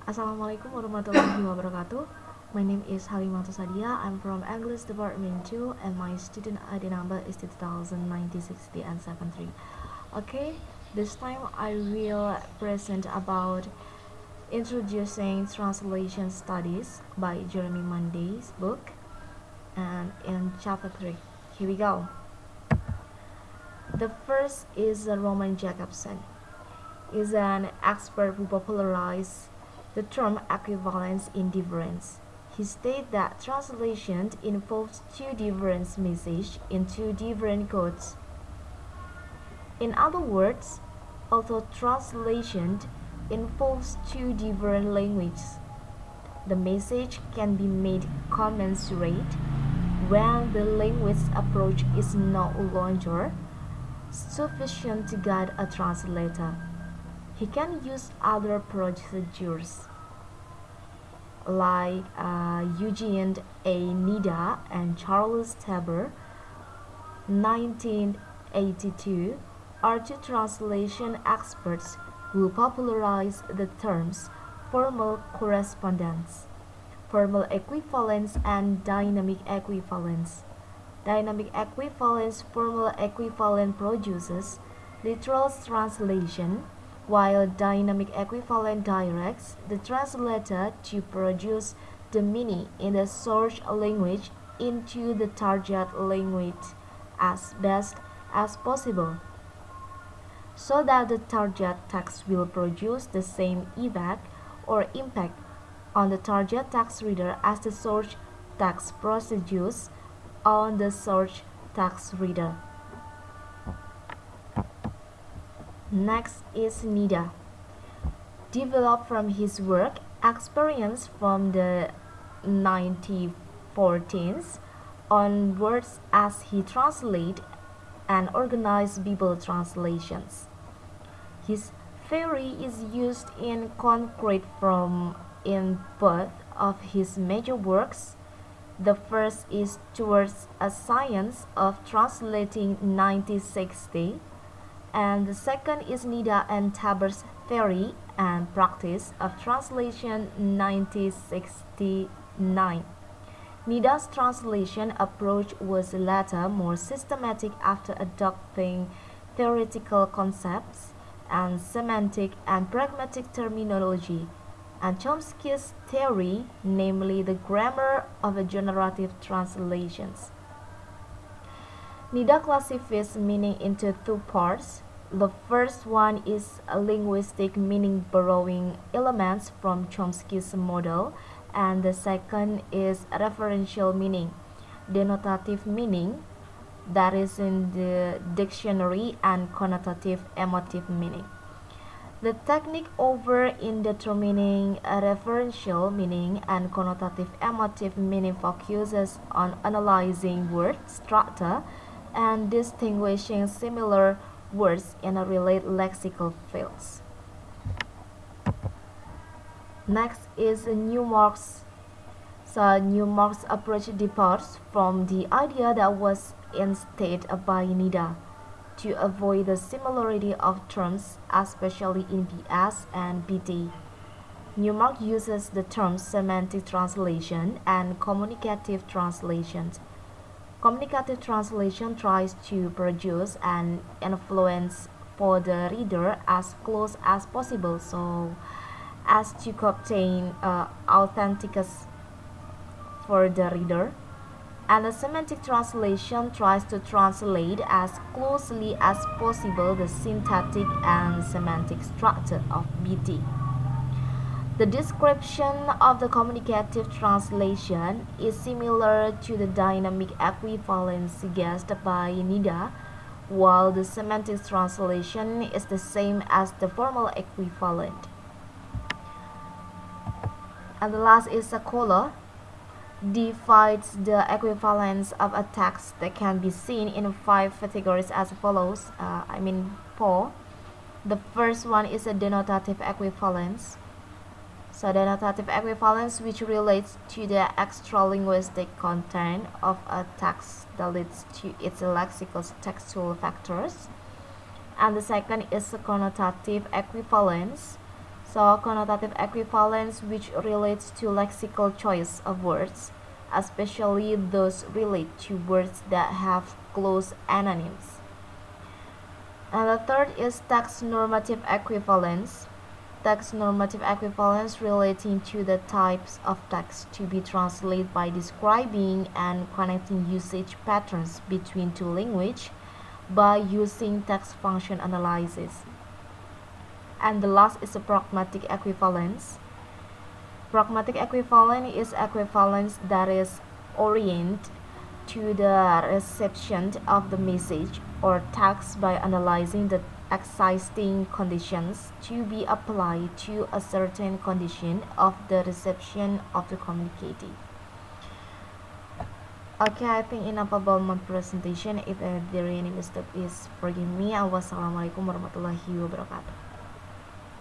Assalamualaikum warahmatullahi wabarakatuh. My name is Khalimatus. I'm from English Department 2 and my student ID number is T20196073. Okay, this time I will present about Introducing Translation Studies by Jeremy Monday's book, and in chapter 3. Here we go. The first is Roman Jacobson. Is an expert who popularized the term equivalence in difference. He stated that translation involves two different messages in two different codes. In other words, although translation involves two different languages, the message can be made commensurate when the language approach is no longer sufficient to guide a translator. He can use other procedures like Eugene A. Nida and Charles Taber, 1982, are two translation experts who popularized the terms formal correspondence, formal equivalence, and dynamic equivalence. Dynamic equivalence, formal equivalence produces literal translation, while dynamic equivalent directs the translator to produce the meaning in the source language into the target language as best as possible, so that the target text will produce the same effect or impact on the target text reader as the source text produces on the source text reader. Next is Nida. Developed from his work experience from the 1914s onwards as he translated and organized Bible translations. His theory is used in concrete form in both of his major works. The first is Towards a Science of Translating 1960, and the second is Nida and Taber's Theory and Practice of Translation 1969. Nida's translation approach was later more systematic after adopting theoretical concepts and semantic and pragmatic terminology, and Chomsky's theory, namely the grammar of generative translations. Nida classifies meaning into two parts. The first one is a linguistic meaning borrowing elements from Chomsky's model, and the second is referential meaning, denotative meaning, that is in the dictionary, and connotative emotive meaning. The technique over in determining a referential meaning and connotative emotive meaning focuses on analyzing word structure and distinguishing similar words in a related lexical fields. Next is Newmark's. So Newmark's approach departs from the idea that was instated by Nida to avoid the similarity of terms, especially in BS and BT. Newmark uses the terms semantic translation and communicative translation. Communicative translation tries to produce an influence for the reader as close as possible so as to obtain authenticity for the reader, and the semantic translation tries to translate as closely as possible the syntactic and semantic structure of BT. The description of the communicative translation is similar to the dynamic equivalence suggested by Nida, while the semantic translation is the same as the formal equivalent. And the last is Sakola, divides the equivalence of a text that can be seen in 5 categories as follows. Four. The first one is a denotative equivalence. So denotative equivalence, which relates to the extra-linguistic content of a text that leads to its lexical textual factors. And the second is a connotative equivalence. So connotative equivalence, which relates to lexical choice of words, especially those relate to words that have close anonyms. And the third is text normative equivalence. Text normative equivalence relating to the types of text to be translated by describing and connecting usage patterns between two languages by using text function analysis. And the last is a pragmatic equivalence. Pragmatic equivalence is equivalence that is oriented to the reception of the message or text by analyzing the existing conditions to be applied to a certain condition of the reception of the communicated. Okay, I think enough about my presentation. If there any mistake, please forgive me. Wassalamualaikum warahmatullahi wabarakatuh.